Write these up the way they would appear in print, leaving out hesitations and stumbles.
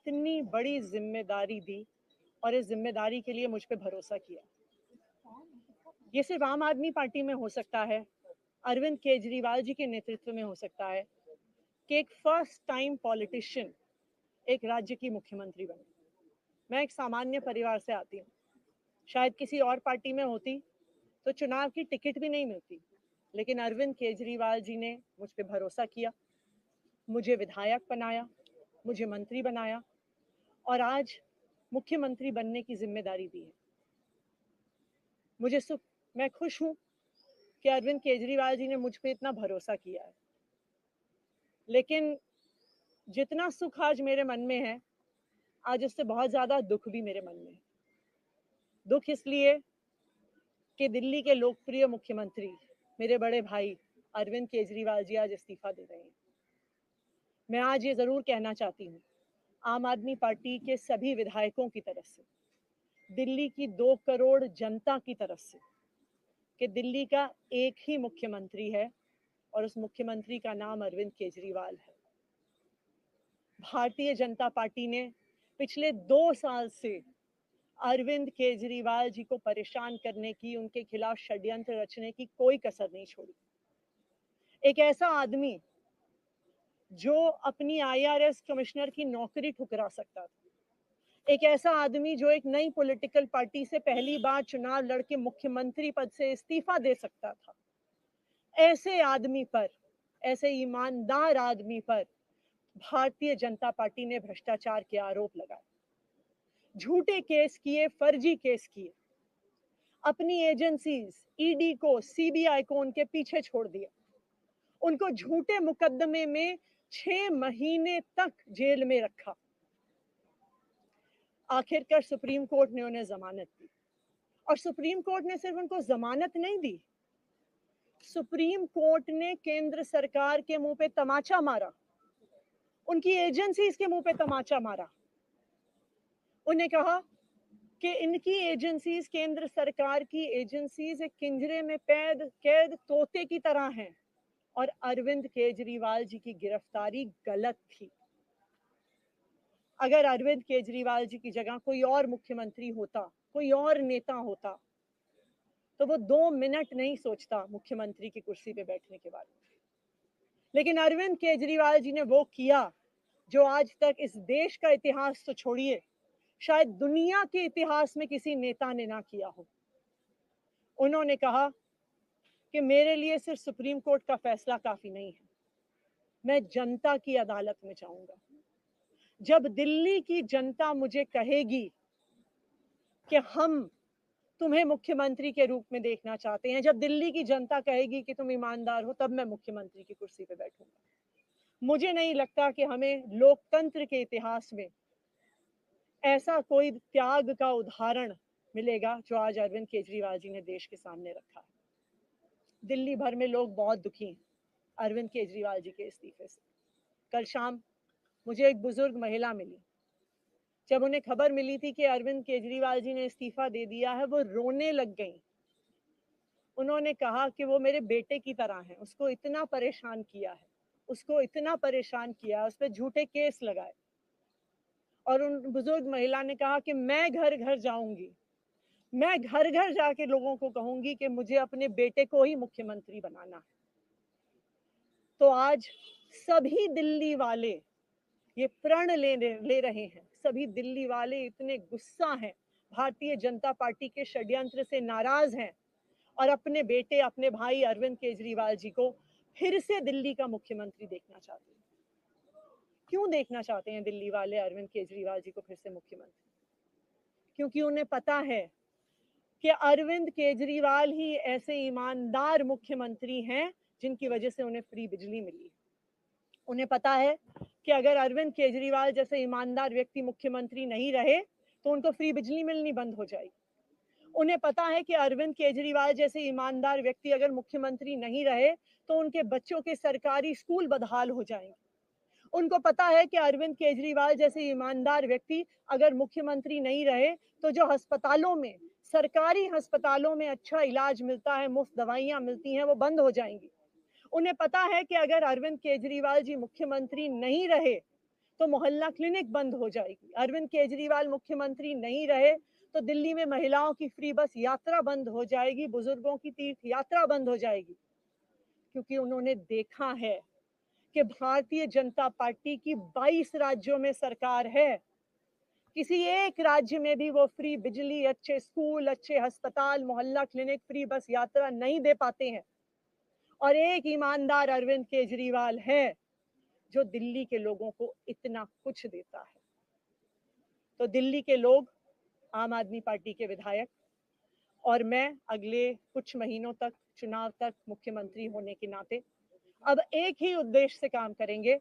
इतनी बड़ी जिम्मेदारी दी और इस जिम्मेदारी के लिए मुझ पे भरोसा किया। ये सिर्फ आम आदमी पार्टी में हो सकता है, अरविंद केजरीवाल जी के नेतृत्व में हो सकता है कि एक फर्स्ट टाइम पॉलिटिशियन एक राज्य की मुख्यमंत्री बने। मैं एक सामान्य परिवार से आती हूँ। शायद किसी और पार्टी में होती तो चुनाव की टिकट भी नहीं मिलती, लेकिन अरविंद केजरीवाल जी ने मुझ पे भरोसा किया, मुझे विधायक बनाया, मुझे मंत्री बनाया और आज मुख्यमंत्री बनने की जिम्मेदारी दी है। मुझे सुख मैं खुश हूं कि अरविंद केजरीवाल जी ने मुझ पे इतना भरोसा किया है, लेकिन जितना सुख आज मेरे मन में है, आज उससे बहुत ज्यादा दुख भी मेरे मन में है। दुख इसलिए कि दिल्ली के लोकप्रिय मुख्यमंत्री मेरे बड़े भाई अरविंद केजरीवाल जी आज इस्तीफा दे रहे हैं। मैं आज ये जरूर कहना चाहती हूँ आम आदमी पार्टी के सभी विधायकों की तरफ से, दिल्ली की 2 करोड़ जनता की तरफ से, कि दिल्ली का एक ही मुख्यमंत्री है और उस मुख्यमंत्री का नाम अरविंद केजरीवाल है। भारतीय जनता पार्टी ने पिछले 2 साल से अरविंद केजरीवाल जी को परेशान करने की, उनके खिलाफ षड्यंत्र रचने की कोई कसर नहीं छोड़ी। एक ऐसा आदमी जो अपनी आईआरएस कमिश्नर की नौकरी ठुकरा सकता था, एक ऐसा आदमी जो एक नई पॉलिटिकल पार्टी से पहली बार चुनाव लड़के मुख्यमंत्री पद से इस्तीफा दे सकता था, ऐसे आदमी पर, ऐसे ईमानदार आदमी पर भारतीय जनता पार्टी ने भ्रष्टाचार के आरोप लगाए, झूठे केस किए, फर्जी केस किए, अपनी एजेंसीज ईडी को, सीबीआई को उनके पीछे छोड़ दिया, उनको झूठे मुकदमे में 6 महीने तक जेल में रखा। आखिरकार सुप्रीम कोर्ट ने उन्हें जमानत दी और सुप्रीम कोर्ट ने सिर्फ उनको जमानत नहीं दी, सुप्रीम कोर्ट ने केंद्र सरकार के मुंह पे तमाचा मारा, उनकी एजेंसीज के मुंह पे तमाचा मारा। उन्हें कहा कि इनकी एजेंसीज, केंद्र सरकार की एजेंसीज एक पिंजरे में कैद तोते की तरह हैं और अरविंद केजरीवाल जी की गिरफ्तारी गलत थी। अगर अरविंद केजरीवाल जी की जगह कोई और मुख्यमंत्री होता, कोई और नेता होता, तो वो 2 मिनट नहीं सोचता मुख्यमंत्री की कुर्सी पे बैठने के बारे में। लेकिन अरविंद केजरीवाल जी ने वो किया जो आज तक इस देश का इतिहास तो छोड़िए, शायद दुनिया के इतिहास में किसी नेता ने ना किया हो। उन्होंने कहा कि मेरे लिए सिर्फ सुप्रीम कोर्ट का फैसला काफी नहीं है, मैं जनता की अदालत में जाऊंगा। जब दिल्ली की जनता मुझे कहेगी कि हम तुम्हें मुख्यमंत्री के रूप में देखना चाहते हैं, जब दिल्ली की जनता कहेगी कि तुम ईमानदार हो, तब मैं मुख्यमंत्री की कुर्सी पे बैठूंगा। मुझे नहीं लगता कि हमें लोकतंत्र के इतिहास में ऐसा कोई त्याग का उदाहरण मिलेगा जो आज अरविंद केजरीवाल जी ने देश के सामने रखा है। दिल्ली भर में लोग बहुत दुखी हैं अरविंद केजरीवाल जी के इस्तीफे से। कल शाम मुझे एक बुजुर्ग महिला मिली। जब उन्हें खबर मिली थी कि अरविंद केजरीवाल जी ने इस्तीफा दे दिया है, वो रोने लग गई। उन्होंने कहा कि वो मेरे बेटे की तरह है, उसको इतना परेशान किया है, उसको इतना परेशान किया, उस पर झूठे केस लगाए। और उन बुजुर्ग महिला ने कहा कि मैं घर घर जाऊंगी, मैं घर घर जाके लोगों को कहूंगी कि मुझे अपने बेटे को ही मुख्यमंत्री बनाना है। तो आज सभी दिल्ली वाले ये प्रण ले रहे हैं, सभी दिल्ली वाले इतने गुस्सा हैं, भारतीय जनता पार्टी के षड्यंत्र से नाराज हैं और अपने बेटे, अपने भाई अरविंद केजरीवाल जी को फिर से दिल्ली का मुख्यमंत्री देखना चाहते हैं। क्यों देखना चाहते हैं दिल्ली वाले अरविंद केजरीवाल जी को फिर से मुख्यमंत्री? क्योंकि उन्हें पता है कि अरविंद केजरीवाल ही ऐसे ईमानदार मुख्यमंत्री हैं जिनकी वजह से उन्हें फ्री बिजली मिली। उन्हें पता है कि अगर अरविंद केजरीवाल जैसे ईमानदार व्यक्ति मुख्यमंत्री नहीं रहे तो उनको फ्री बिजली मिलनी बंद हो जाएगी। उन्हें पता है कि अरविंद केजरीवाल जैसे ईमानदार व्यक्ति अगर मुख्यमंत्री नहीं रहे तो उनके बच्चों के सरकारी स्कूल बदहाल हो जाएंगे। उनको पता है कि अरविंद केजरीवाल जैसे ईमानदार व्यक्ति अगर मुख्यमंत्री नहीं रहे तो जो अस्पतालों में, सरकारी अस्पतालों में अच्छा इलाज मिलता है, मुफ्त दवाइयां मिलती हैं, वो बंद हो जाएंगी। उन्हें पता है कि अगर अरविंद केजरीवाल जी मुख्यमंत्री नहीं रहे तो मोहल्ला क्लिनिक बंद हो जाएगी। अरविंद केजरीवाल मुख्यमंत्री नहीं रहे तो दिल्ली में महिलाओं की फ्री बस यात्रा बंद हो जाएगी, बुजुर्गों की तीर्थ यात्रा बंद हो जाएगी, क्योंकि उन्होंने देखा है कि भारतीय जनता पार्टी की 22 राज्यों में सरकार है, किसी एक राज्य में भी वो फ्री बिजली, अच्छे स्कूल, अच्छे अस्पताल, मोहल्ला क्लिनिक, फ्री बस यात्रा नहीं दे पाते हैं। और एक ईमानदार अरविंद केजरीवाल है जो दिल्ली के लोगों को इतना कुछ देता है। तो दिल्ली के लोग, आम आदमी पार्टी के विधायक और मैं अगले कुछ महीनों तक, चुनाव तक मुख्यमंत्री होने के नाते अब एक ही उद्देश्य से काम करेंगे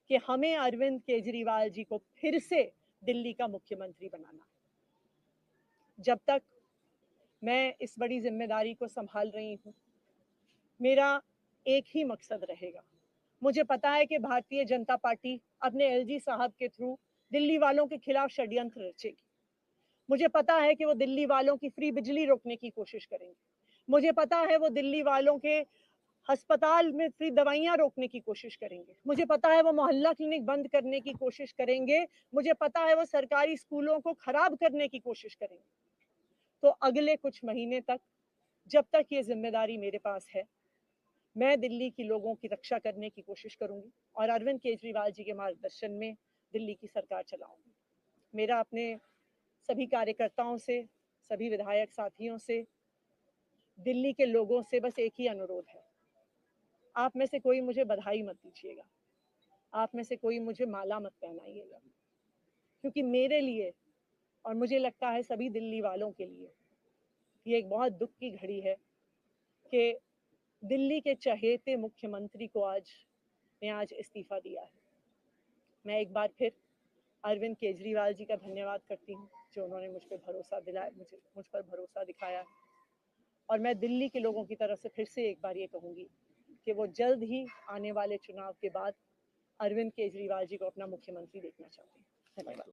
कि हमें अरविंद केजरीवाल जी को फिर से दिल्ली का मुख्यमंत्री बनाना है। जब तक मैं इस बड़ी जिम्मेदारी को संभाल रही हूँ, मेरा एक ही मकसद रहेगा। मुझे पता है कि भारतीय जनता पार्टी अपने एलजी साहब के थ्रू दिल्ली वालों के खिलाफ षड्यंत्र रचेगी। मुझे पता है कि वो दिल्ली वालों की फ्री बिजली रोकने की कोशिश करेंगे। मुझे पता है वो दिल्ली वालों के अस्पताल में फ्री दवाइयां रोकने की कोशिश करेंगे। मुझे पता है वो मोहल्ला क्लिनिक बंद करने की कोशिश करेंगे। मुझे पता है वो सरकारी स्कूलों को खराब करने की कोशिश करेंगे। तो अगले कुछ महीने तक, जब तक ये जिम्मेदारी मेरे पास है, मैं दिल्ली के लोगों की रक्षा करने की कोशिश करूंगी और अरविंद केजरीवाल जी के मार्गदर्शन में दिल्ली की सरकार चलाऊंगी। मेरा अपने सभी कार्यकर्ताओं से, सभी विधायक साथियों से, दिल्ली के लोगों से बस एक ही अनुरोध है, आप में से कोई मुझे बधाई मत दीजिएगा, आप में से कोई मुझे माला मत पहनाइएगा, क्योंकि मेरे लिए और मुझे लगता है सभी दिल्ली वालों के लिए ये एक बहुत दुख की घड़ी है कि दिल्ली के चहेते मुख्यमंत्री को आज इस्तीफा दिया है। मैं एक बार फिर अरविंद केजरीवाल जी का धन्यवाद करती हूँ जो उन्होंने मुझ पर भरोसा दिलाया, मुझ पर भरोसा दिखाया है। और मैं दिल्ली के लोगों की तरफ से फिर से एक बार ये कहूँगी कि वो जल्द ही आने वाले चुनाव के बाद अरविंद केजरीवाल जी को अपना मुख्यमंत्री देखना चाहते हैं। धन्यवाद।